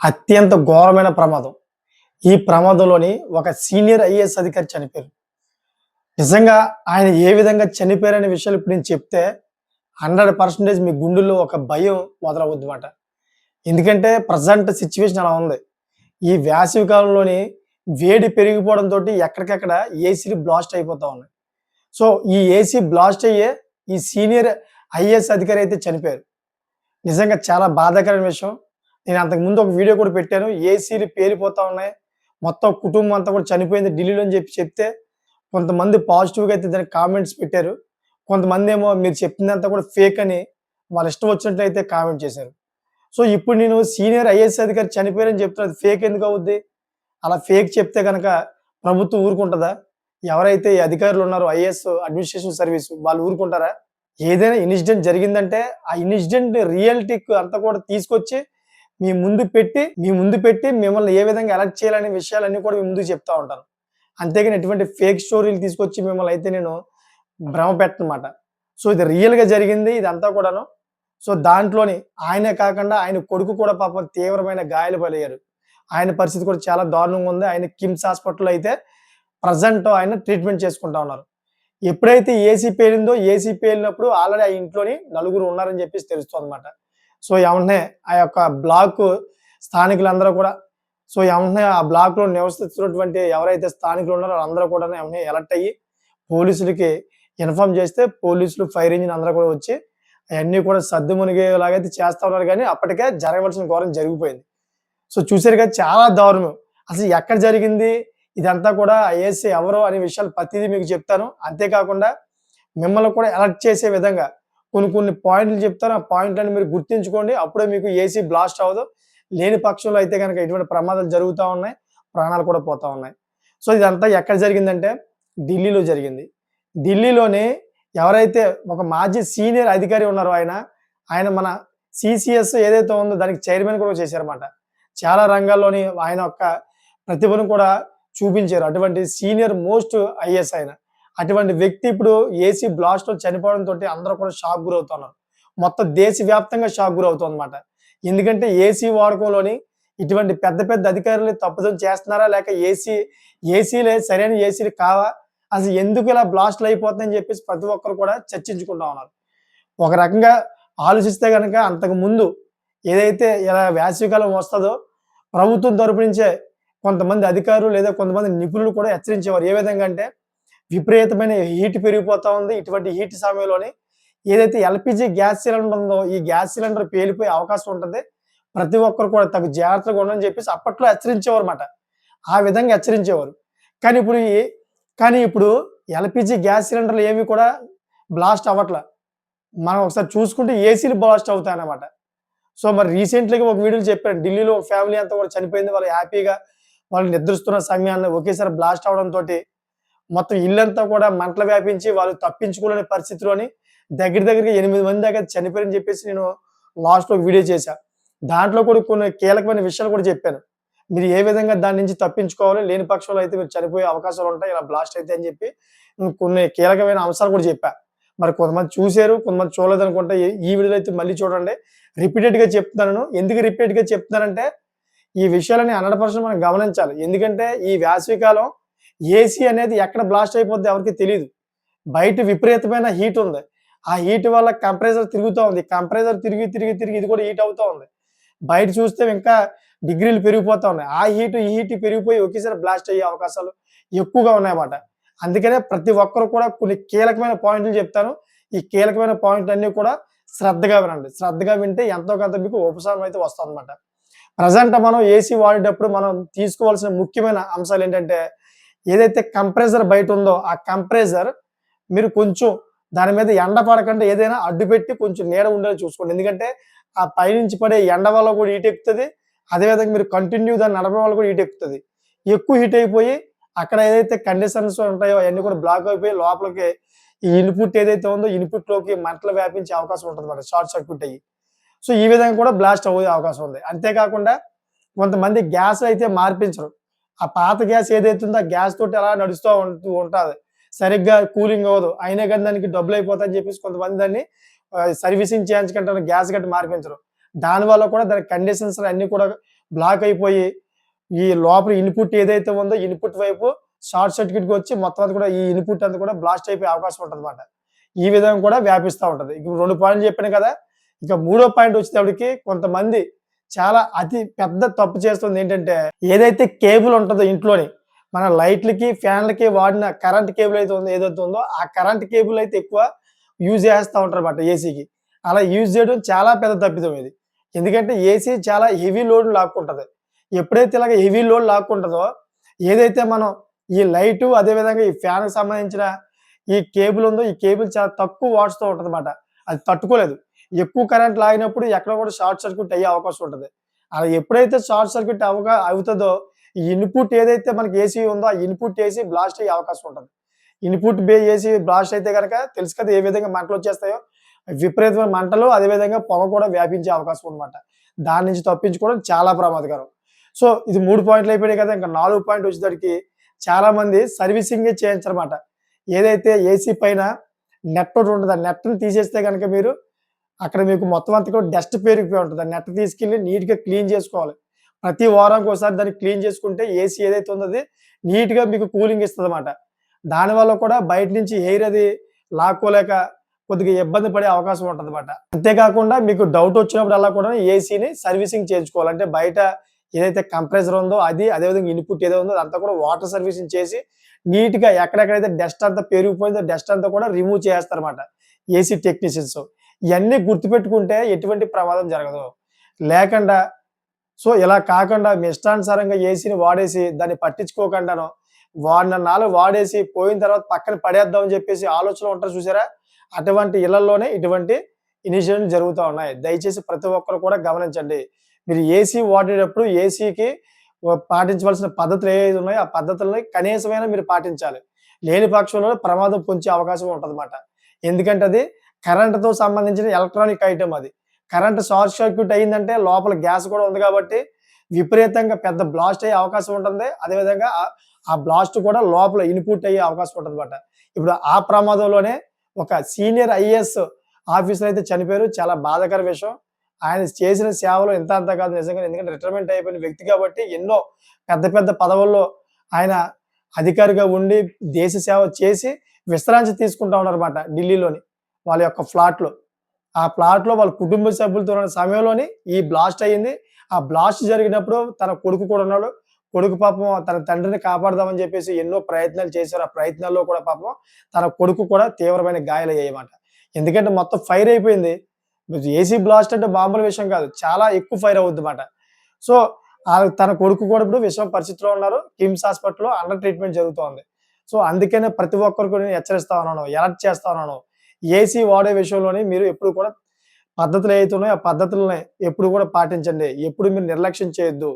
అత్యంత ఘోరమైన ప్రమాదం. ఈ ప్రమాదంలోని ఒక సీనియర్ ఐఏఎస్ అధికారి చనిపోయారు. నిజంగా ఆయన ఏ విధంగా చనిపోయారనే విషయాలు ఇప్పుడు నేను చెప్తే 100% మీ గుండెల్లో ఒక భయం మొదలవుద్దిమాట. ఎందుకంటే ప్రెజెంట్ సిట్యుయేషన్ అలా ఉంది. ఈ వేసవి కాలంలోని వేడి పెరిగిపోవడంతోటి ఎక్కడికక్కడ ఏసీలు బ్లాస్ట్ అయిపోతా ఉన్నాయి. సో, ఈ ఏసీ బ్లాస్ట్ అయ్యే ఈ సీనియర్ ఐఏఎస్ అధికారి అయితే చనిపోయారు. నిజంగా చాలా బాధాకరమైన విషయం. నేను అంతకుముందు ఒక వీడియో కూడా పెట్టాను. ఏసీలు పేలిపోతా ఉన్నాయి. మొత్తం కుటుంబం అంతా కూడా చనిపోయింది ఢిల్లీలో అని చెప్తే కొంతమంది పాజిటివ్‌గా అయితే దానికి కామెంట్స్ పెట్టారు. కొంతమందేమో మీరు చెప్పిందంతా కూడా ఫేక్ అని వాళ్ళ ఇష్టం వచ్చినట్లయితే కామెంట్ చేశారు. సో, ఇప్పుడు నేను సీనియర్ ఐఏఎస్ అధికారి చనిపోయారని చెప్తున్నా. అది ఫేక్ ఎందుకు అవుద్ది? అలా ఫేక్ చెప్తే గనక ప్రభుత్వం ఊరుకుంటదా? ఎవరైతే ఈ అధికారులు ఉన్నారో ఐఏఎస్ అడ్మినిస్ట్రేషన్ సర్వీస్ వాళ్ళు ఊరుకుంటారా? ఏదైనా ఇన్సిడెంట్ జరిగిందంటే ఆ ఇన్సిడెంట్ రియాలిటీకి అంతా కూడా తీసుకొచ్చి మీ ముందు పెట్టి మిమ్మల్ని ఏ విధంగా అలర్ట్ చేయాలనే విషయాలన్నీ కూడా మీ ముందుకు చెప్తా ఉంటాను. అంతేగాని ఎటువంటి ఫేక్ స్టోరీలు తీసుకొచ్చి మిమ్మల్ని అయితే నేను భ్రమ పెట్టనమాట. సో, ఇది రియల్‌గా జరిగింది ఇదంతా కూడాను. సో, దాంట్లోని ఆయనే కాకుండా ఆయన కొడుకు కూడా పాపం తీవ్రమైన గాయాలు బలయ్యారు. ఆయన పరిస్థితి కూడా చాలా దారుణంగా ఉంది. ఆయన కిమ్స్ హాస్పిటల్‌లో అయితే ప్రెజెంట్ ఆయన ట్రీట్మెంట్ చేసుకుంటా ఉన్నారు. ఎప్పుడైతే ఏసీ పేలిందో, ఏసీ పేలినప్పుడు ఆల్రెడీ ఆ ఇంట్లోని నలుగురు ఉన్నారని చెప్పేసి తెలుస్తోందన్నమాట. సో, ఎమ్మటనే ఆ యొక్క బ్లాకు స్థానికులందరూ కూడా ఎమ్మటనే ఆ బ్లాక్‌లో నివసిస్తున్నటువంటి ఎవరైతే స్థానికులు ఉన్నారో వాళ్ళందరూ కూడాను ఎమ్మటనే అలర్ట్ అయ్యి పోలీసులకి ఇన్ఫార్మ్ చేస్తే పోలీసులు, ఫైర్ ఇంజిన్ అందరూ కూడా వచ్చి అయన్నీ కూడా సద్దుమణిగేలాగైతే చేస్తా ఉన్నారు గానీ అప్పటికే జరగవలసిన ఘోరం జరిగిపోయింది. సో, చూసారు కదా చాలా దారుణం. అసలు ఎక్కడ జరిగింది? ఇదంతా కూడా ఐఏఎస్ ఎవరు అనే విషయాలు ప్రతీదీ మీకు చెప్తాను. అంతేకాకుండా మిమ్మల్ని కూడా అలర్ట్ చేసే విధంగా కొన్ని పాయింట్లు చెప్తాను. ఆ పాయింట్‌లని మీరు గుర్తుంచుకోండి. అప్పుడే మీకు ఏసీ బ్లాస్ట్ అవ్వదు. లేని పక్షంలో అయితే గనక ఇటువంటి ప్రమాదాలు జరుగుతా ఉన్నాయి. ప్రాణాలు కూడా పోతా ఉన్నాయి. సో, ఇదంతా ఎక్కడ జరిగిందంటే ఢిల్లీలో జరిగింది. ఢిల్లీలోని ఎవరైతే ఒక మాజీ సీనియర్ అధికారి ఉన్నారో ఆయన మన సీసీఎస్ ఏదైతే ఉందో దానికి చైర్మన్ కూడా చేశారన్నమాట. చాలా రంగాల్లోని ఆయన యొక్క ప్రతిభను కూడా చూపించారు. అటువంటి సీనియర్ మోస్ట్ ఐఏఎస్ ఆయన. అటువంటి వ్యక్తి ఇప్పుడు ఏసీ బ్లాస్ట్‌లో చనిపోవడంతోటి అందరూ కూడా షాక్ గురవుతున్నారు. మొత్తం దేశవ్యాప్తంగా షాక్ గురవుతుందన్నమాట. ఎందుకంటే ఏసీ వాడకంలోని ఇటువంటి పెద్ద పెద్ద అధికారులు తప్పుదం చేస్తున్నారా? లేక ఏసీలే సరైన ఏసీలు కావా? అసలు ఎందుకు ఇలా బ్లాస్ట్‌లు అయిపోతున్నాయని చెప్పేసి ప్రతి ఒక్కరు కూడా చర్చించుకుంటా ఉన్నారు. ఒక రకంగా ఆలోచిస్తే గనక అంతకుముందు ఏదైతే ఇలా వేసవికాలం వస్తదో ప్రభుత్వం తరపు నుంచే కొంతమంది అధికారులు లేదా కొంతమంది నిపుణులు కూడా హెచ్చరించేవారు. ఏ విధంగా అంటే విపరీతమైన హీట్ పెరిగిపోతా ఉంది. ఇటువంటి హీట్ సమయంలోని ఏదైతే ఎల్‌పీజీ గ్యాస్ సిలిండర్ ఉందో ఈ గ్యాస్ సిలిండర్ పేలిపోయే అవకాశం ఉంటది. ప్రతి ఒక్కరు కూడా తగు జాగ్రత్తగా ఉండండి చెప్పేసి అప్పట్లో హెచ్చరించేవారుమాట. ఆ విధంగా హెచ్చరించేవారు. కానీ ఇప్పుడు కానీ ఇప్పుడు ఎల్‌పీజీ గ్యాస్ సిలిండర్‌లు ఏవి కూడా బ్లాస్ట్ అవ్వట్ల. మనం ఒకసారి చూసుకుంటే ఏసీలు బ్లాస్ట్ అవుతాయన్నమాట. సో, మరి రీసెంట్‌లీగా ఒక వీడియోలో చెప్పాను. ఢిల్లీలో ఒక ఫ్యామిలీ అంతా కూడా చనిపోయింది. వాళ్ళు హ్యాపీగా వాళ్ళు నిద్రిస్తున్న సమయాన్ని ఒకేసారి బ్లాస్ట్ అవ్వడంతోటి మొత్తం ఇల్లంతా కూడా మంటలు వ్యాపించి వాళ్ళు తప్పించుకోలేని పరిస్థితిలోని దగ్గరగా 8 మంది దాకా చనిపోయారని చెప్పేసి నేను లాస్ట్‌లో ఒక వీడియో చేశా. దాంట్లో కూడా కొన్ని కీలకమైన విషయాలు కూడా చెప్పాను. మీరు ఏ విధంగా దాని నుంచి తప్పించుకోవాలి, లేని పక్షంలో అయితే మీరు చనిపోయే అవకాశాలుంటాయి. ఇలా బ్లాస్ట్ అయితే అని చెప్పి కొన్ని కీలకమైన అంశాలు కూడా చెప్పా. మరి కొంతమంది చూసారు, కొంతమంది చూడలేదనుకుంటా. ఈ వీడియోలో అయితే మళ్ళీ చూడండి. రిపీటెడ్‌గా చెప్తున్నాను. ఎందుకు రిపీటెడ్‌గా చెప్తున్నానంటే ఈ విషయాలని 100% మనం గమనించాలి. ఎందుకంటే ఈ వేసవికాలం ఏసీ అనేది ఎక్కడ బ్లాస్ట్ అయిపోద్దో ఎవరికీ తెలీదు. బయట విపరీతమైన హీట్ ఉంది. ఆ హీట్ వల్ల కంప్రెసర్ తిరుగుతా ఉంది. కంప్రెసర్ తిరిగి ఇది కూడా హీట్ అవుతా ఉంది. బయట చూస్తే ఇంకా డిగ్రీలు పెరిగిపోతా ఉన్నాయి. ఆ హీట్, ఈ హీట్ పెరిగిపోయి ఒకేసారి బ్లాస్ట్ అయ్యే అవకాశాలు ఎక్కువగా ఉన్నాయన్నమాట. అందుకనే ప్రతి ఒక్కరు కూడా కొన్ని కీలకమైన పాయింట్లు చెప్తాను. ఈ కీలకమైన పాయింట్లన్నీ కూడా శ్రద్ధగా వినండి. శ్రద్ధగా వింటే ఎంతో కొంత మీకు ఉపశమనం అయితే వస్తుందన్నమాట. ప్రెజెంట్ మనం ఏసీ వాడేటప్పుడు మనం తీసుకోవాల్సిన ముఖ్యమైన అంశాలేంటంటే ఏదైతే కంప్రెసర్ బయట ఉందో ఆ కంప్రెసర్ మీరు కొంచెం దాని మీద ఎండ పడకుండా ఏదైనా అడ్డుపెట్టి కొంచెం నీడ ఉండేలా చూసుకోండి. ఎందుకంటే ఆ పైనుంచి పడే ఎండ వల్ల కూడా హీట్ ఎక్కుతది. అదేవిధంగా మీరు కంటిన్యూ దాన్ని నడపడం వల్ల కూడా హీట్ ఎక్కుతది. ఎక్కువ హీట్ అయిపోయి అక్కడ ఏదైతే కండిషన్స్ ఉంటాయో అవన్నీ కూడా బ్లాక్ అయిపోయి లోపలికి ఈ ఇన్‌పుట్ ఏదైతే ఉందో ఇన్‌పుట్‌లోకి మంటలు వ్యాపించే అవకాశం ఉంటదన్నమాట. షార్ట్ సర్క్యూట్ అయ్యి. సో, ఈ విధంగా కూడా బ్లాస్ట్ అయ్యే అవకాశం ఉంది. అంతేకాకుండా కొంతమంది గ్యాస్ అయితే మార్పించరు. ఆ పాత గ్యాస్ ఏదైతే ఉందో ఆ గ్యాస్ తోటి అలా నడుస్తూ ఉంటాది. సరిగ్గా కూలింగ్ అవ్వదు. అయినా గాని దానికి డబ్బులయిపోతాయని చెప్పేసి కొంతమంది దాన్ని సర్వీసింగ్ చేయించుకుంటారు. గ్యాస్ గట్ట మార్పించరు. దానివల్ల కూడా దాని కండిషన్స్ అన్నీ కూడా బ్లాక్ అయిపోయి ఈ లోపల ఇన్పుట్ ఏదైతే ఉందో ఇన్పుట్ వైపు షార్ట్ సర్క్యూట్‌కి వచ్చి మొత్తం అంతా కూడా ఈ ఇన్పుట్ అంతా కూడా బ్లాస్ట్ అయిపోయే అవకాశం ఉంటదన్నమాట. ఈ విధంగా కూడా వ్యాపిస్తా ఉంటది. ఇప్పుడు 2 పాయింట్లు చెప్పాను కదా! ఇక మూడో పాయింట్ వచ్చేటప్పటికి కొంతమంది చాలా అతి పెద్ద తప్పు చేస్తుంది ఏంటంటే, ఏదైతే కేబుల్ ఉంటదో ఇంట్లోని, మన లైట్‌లకి, ఫ్యాన్‌లకి వాడిన కరెంట్ కేబుల్ ఏదైతే ఉందో, ఆ కరెంట్ కేబుల్ అయితే ఎక్కువ యూజ్ చేస్తా ఉంటారన్నమాట ఏసీకి. అలా యూజ్ చేయడం చాలా పెద్ద తప్పిదం ఇది. ఎందుకంటే ఏసీ చాలా హెవీ లోడ్ లాక్కుంటది. ఎప్పుడైతే ఇలాగ హెవీ లోడ్ లాక్కుంటదో, ఏదైతే మనం ఈ లైటు అదే విధంగా ఈ ఫ్యాన్‌కి సంబంధించిన ఈ కేబుల్ ఉందో, ఈ కేబుల్ చాలా తక్కువ వాట్స్‌తో ఉంటదన్నమాట. అది తట్టుకోలేదు. ఎక్కువ కరెంట్ లాగినప్పుడు ఎక్కడ కూడా షార్ట్ సర్క్యూట్ అయ్యే అవకాశం ఉంటది. అలా ఎప్పుడైతే షార్ట్ సర్క్యూట్ అవుతదో, ఈ ఇన్పుట్ ఏదైతే మనకి ఏసీ ఉందో, ఆ ఇన్పుట్ ఏసీ బ్లాస్ట్ అయ్యే అవకాశం ఉంటది. ఇన్పుట్ ఏసీ బ్లాస్ట్ అయితే గనక తెలుసు కదా! ఏ విధంగా మంటలొచ్చేస్తాయో. విపరీతమైన మంటలు, అదే విధంగా పొగ కూడా వ్యాపించే అవకాశం ఉందన్నమాట. దాని నుంచి తప్పించుకోవడం చాలా ప్రమాదకరం. సో, ఇది 3 పాయింట్లు అయిపోయినాయి కదా! ఇంకా 4 పాయింట్ వచ్చేసరికి చాలామంది సర్వీసింగే చేయించరన్నమాట. ఏదైతే ఏసీ పైన నెట్ ఒకటి ఉంటది. ఆ నెట్‌ని తీసేస్తే గనక మీరు అక్కడ మీకు మొత్తం అంతా కూడా డస్ట్ పేరుకుపోయి ఉంటది. ఆ నెట్ తీసుకెళ్ళి నీట్‌గా క్లీన్ చేసుకోవాలి. ప్రతి వారానికి ఒకసారి దాన్ని క్లీన్ చేసుకుంటే ఏసీ ఏదైతే ఉందో అది నీట్‌గా మీకు కూలింగ్ ఇస్తదన్నమాట. దానివల్ల కూడా బయట నుంచి ఎయిర్ అది లాక్కోలేక కొద్దిగా ఇబ్బంది పడే అవకాశం ఉంటదన్నమాట. అంతేకాకుండా మీకు డౌట్ వచ్చినప్పుడల్లా కూడా ఏసీని సర్వీసింగ్ చేయించుకోవాలి. అంటే బయట ఏదైతే కంప్రెసర్ ఉందో అది, అదే విధంగా ఇన్పుట్ ఏదో ఉందో అదంతా కూడా వాటర్ సర్వీసింగ్ చేసి నీట్‌గా ఎక్కడెక్కడైతే డస్ట్ అంతా పేరుకుపోయిందో డస్ట్ అంతా కూడా రిమూవ్ చేస్తారన్నమాట ఏసీ టెక్నీషియన్స్. ఇయన్నీ గుర్తుపెట్టుకుంటే ఎటువంటి ప్రమాదం జరగదు. లేకుండా ఇలా కాకుండా మీ ఇష్టానుసారంగా ఏసీని వాడేసి దాన్ని పట్టించుకోకుండాను వాడినన్నాళ్ళు వాడేసి పోయిన తర్వాత పక్కన పడేద్దాం అని చెప్పేసి ఆలోచనలో ఉంటారు చూసారా? అటువంటి ఇళ్లల్లోనే ఇటువంటి ఇనిషియేటివ్స్ జరుగుతా ఉన్నాయి. దయచేసి ప్రతి ఒక్కరు కూడా గమనించండి. మీరు ఏసీ వాడేటప్పుడు ఏసీకి పాటించవలసిన పద్ధతులు ఏవైతే ఉన్నాయో ఆ పద్ధతుల్ని కనీసమైనా మీరు పాటించాలి. లేని పక్షంలో ప్రమాదం పొంచే అవకాశం ఉంటదన్నమాట. ఎందుకంటే అది కరెంట్‌తో సంబంధించిన ఎలక్ట్రానిక్ ఐటెమ్ అది. కరెంట్ షార్ట్ సర్క్యూట్ అయిందంటే లోపల గ్యాస్ కూడా ఉంది కాబట్టి విపరీతంగా పెద్ద బ్లాస్ట్ అయ్యే అవకాశం ఉంటుంది. అదేవిధంగా ఆ బ్లాస్ట్ కూడా లోపల ఇన్పుట్ అయ్యే అవకాశం ఉంటదన్నమాట. ఇప్పుడు ఆ ప్రమాదంలోనే ఒక సీనియర్ ఐఏఎస్ ఆఫీసర్ అయితే చనిపోయారు. చాలా బాధాకర విషయం. ఆయన చేసిన సేవలు ఇంత అంత కాదు నిజంగా. ఎందుకంటే రిటైర్మెంట్ అయిపోయిన వ్యక్తి కాబట్టి ఎన్నో పెద్ద పెద్ద పదవుల్లో ఆయన అధికారిగా ఉండి దేశ సేవ చేసి విశ్రాంతి తీసుకుంటా ఉన్నారన్నమాట ఢిల్లీలోని వాళ్ళ యొక్క ఫ్లాట్‌లో. ఆ ప్లాట్‌లో వాళ్ళ కుటుంబ సభ్యులతో ఉన్న సమయంలోని ఈ బ్లాస్ట్ అయింది. ఆ బ్లాస్ట్ జరిగినప్పుడు తన కొడుకు కూడా ఉన్నాడు. కొడుకు పాపం తన తండ్రిని కాపాడదామని చెప్పేసి ఎన్నో ప్రయత్నాలు చేశారు. ఆ ప్రయత్నాల్లో కూడా పాపం తన కొడుకు కూడా తీవ్రమైన గాయాలయ్యాయన్నమాట. ఎందుకంటే మొత్తం ఫైర్ అయిపోయింది. ఏసీ బ్లాస్ట్ అంటే మామూలు విషయం కాదు. చాలా ఎక్కువ ఫైర్ అవుద్దన్నమాట. సో, తన కొడుకు కూడా ఇప్పుడు విషమ పరిస్థితిలో ఉన్నారు. కిమ్స్ హాస్పిటల్‌లో అండర్ ట్రీట్మెంట్ జరుగుతోంది. సో, అందుకనే ప్రతి ఒక్కరికి నేను హెచ్చరిస్తా ఉన్నాను. అలర్ట్ చేస్తా ఉన్నాను. ఏసీ వాడే విషయంలోని మీరు ఎప్పుడు కూడా పద్ధతులు ఏవైతే ఉన్నాయో, ఆ పద్ధతుల్ని ఎప్పుడు కూడా పాటించండి. ఎప్పుడు మీరు నిర్లక్ష్యం చేయొద్దు.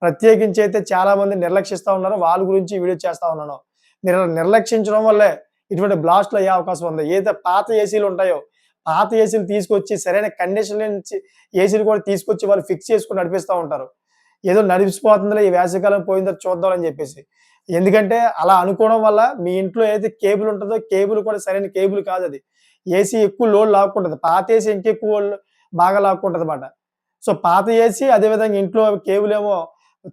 ప్రత్యేకించి అయితే చాలామంది నిర్లక్షిస్తా ఉన్నారు. వాళ్ళ గురించి ఈ వీడియో చేస్తా ఉన్నాను. మీరు అలా నిర్లక్షించడం వల్లే ఇటువంటి బ్లాస్ట్‌లు అయ్యే అవకాశం ఉంది. ఏదైతే పాత ఏసీలు ఉంటాయో, పాత ఏసీలు తీసుకొచ్చి సరైన కండిషన్ నుంచి ఏసీలు కూడా తీసుకొచ్చి వాళ్ళు ఫిక్స్ చేసుకొని నడిపిస్తా ఉంటారు. ఏదో నడిచిపోతుందిలే ఈ వేసవికాలం పోయిన తర్వాత చూద్దాం అని చెప్పేసి. ఎందుకంటే అలా అనుకోవడం వల్ల మీ ఇంట్లో ఏదైతే కేబుల్ ఉంటదో కేబుల్ కూడా సరైన కేబుల్ కాదది. ఏసీ ఎక్కువ లోడ్ లాక్కుంటది. పాత ఏసీ ఇంకెక్కువ బాగా లాక్కుంటదన్నమాట. సో, పాత ఏసీ అదే విధంగా ఇంట్లో కేబుల్ ఏమో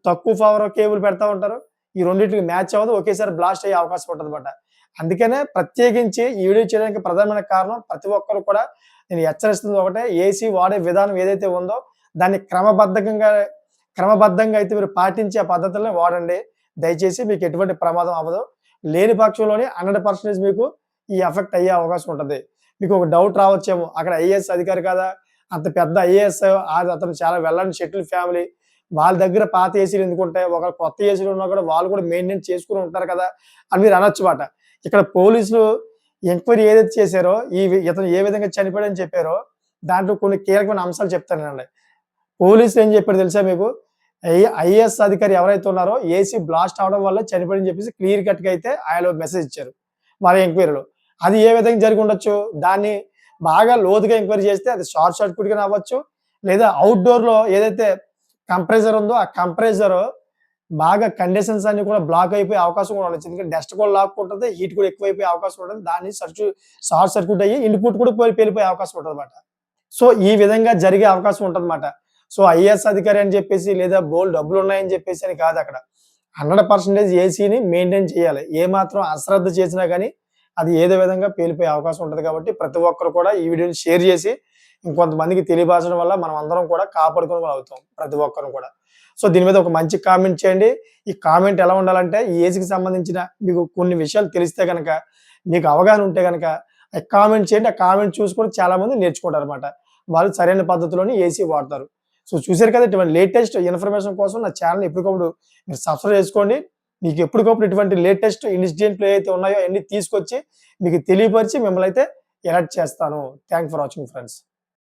తక్కువ పవర్ కేబుల్ పెడతా ఉంటారు. ఈ రెండిటికి మ్యాచ్ అవ్వదు. ఒకేసారి బ్లాస్ట్ అయ్యే అవకాశం ఉంటదన్నమాట. అందుకనే ప్రత్యేకించి ఈ వీడియో చేయడానికి ప్రధానమైన కారణం ప్రతి ఒక్కరు కూడా నేను హెచ్చరిస్తుంది ఒకటే ఏసీ వాడే విధానం ఏదైతే ఉందో దాన్ని క్రమబద్ధంగా అయితే మీరు పాటించి ఆ పద్ధతుల్ని వాడండి. దయచేసి మీకు ఎటువంటి ప్రమాదం అవ్వదు. లేని పక్షంలోనే 100% మీకు ఈ ఎఫెక్ట్ అయ్యే అవకాశం ఉంటది. మీకు ఒక డౌట్ రావచ్చేమో అక్కడ ఐఏఎస్ అధికారి కదా! అంత పెద్ద ఐఏఎస్ అతను చాలా వెల్ అండ్ సెటిల్డ్ ఫ్యామిలీ. వాళ్ళ దగ్గర పాత ఏసీలు ఎందుకుంటాయి? ఒకవేళ కొత్త ఏసీలు ఉన్నా కూడా వాళ్ళు కూడా మెయింటైన్ చేసుకొని ఉంటారు కదా! అని మీరు అనొచ్చు మాట. ఇక్కడ పోలీసులు ఎంక్వైరీ ఏదైతే చేశారో ఇతను ఏ విధంగా చనిపోయాడని చెప్పారో దాంట్లో కొన్ని కీలకమైన అంశాలు చెప్తానండి. పోలీసులు ఏం చెప్పారో తెలుసా మీకు? ఐఏఎస్ అధికారి ఎవరైతే ఉన్నారో ఏసీ బ్లాస్ట్ అవ్వడం వల్ల చనిపోయాడని చెప్పేసి క్లియర్ కట్‌గా అయితే ఆయన మెసేజ్ ఇచ్చారు. వాళ్ళ ఎంక్వైరీలో. అది ఏ విధంగా జరిగి ఉండొచ్చు? దాన్ని బాగా లోతుగా ఎంక్వైరీ చేస్తే అది షార్ట్ సర్క్యూట్‌గాని అవ్వచ్చు. లేదా ఔట్‌డోర్‌లో ఏదైతే కంప్రెసర్ ఉందో ఆ కంప్రెసర్ బాగా కండిషన్స్ అన్నీ కూడా బ్లాక్ అయిపోయే అవకాశం కూడా ఉండొచ్చు. ఎందుకంటే డస్ట్ కూడా లాక్కుంటది. హీట్ కూడా ఎక్కువైపోయే అవకాశం ఉంటది. దాన్ని షార్ట్ సర్క్యూట్ అయ్యి ఇన్‌పుట్ కూడా పేలిపోయే అవకాశం ఉంటదన్నమాట. సో, ఈ విధంగా జరిగే అవకాశం ఉంటదన్నమాట. సో ఐఏఎస్ అధికారి అని చెప్పేసి లేదా బోల్డ్ డబ్బులు ఉన్నాయని చెప్పేసి అని కాదు అక్కడ. 100% ఏసీని మెయింటైన్ చేయాలి. ఏమాత్రం అశ్రద్ధ చేసినా గానీ అది ఏదో విధంగా పేలిపోయే అవకాశం ఉంటది కాబట్టి ప్రతి ఒక్కరు కూడా ఈ వీడియోని షేర్ చేసి ఇంకొంతమందికి తెలియపరచడం వల్ల మనం అందరం కూడా కాపాడుకునే వాళ్ళం అవుతాం. ప్రతి ఒక్కరు కూడా. సో దీని మీద ఒక మంచి కామెంట్ చేయండి. ఈ కామెంట్ ఎలా ఉండాలంటే ఈ ఏసీకి సంబంధించిన మీకు కొన్ని విషయాలు తెలిస్తే గనక, మీకు అవగాహన ఉంటే గనక కామెంట్ చేయండి. ఆ కామెంట్ చూసి కూడా చాలామంది నేర్చుకుంటారనమాట. వాళ్ళు సరైన పద్ధతిలోనే ఏసీ వాడతారు. సో చూసారు కదా, ఇటువంటి లేటెస్ట్ ఇన్ఫర్మేషన్ కోసం నా ఛానెల్‌ని ఎప్పటికప్పుడు మీరు సబ్స్క్రైబ్ చేసుకోండి. మీకు ఎప్పటికప్పుడు ఇటువంటి లేటెస్ట్ ఇన్సిడెంట్లు ఏవైతే ఉన్నాయో అయన్నీ తీసుకొచ్చి మీకు తెలియపరిచి మిమ్మల్ని అయితే అలర్ట్ చేస్తాను. Thanks for watching friends.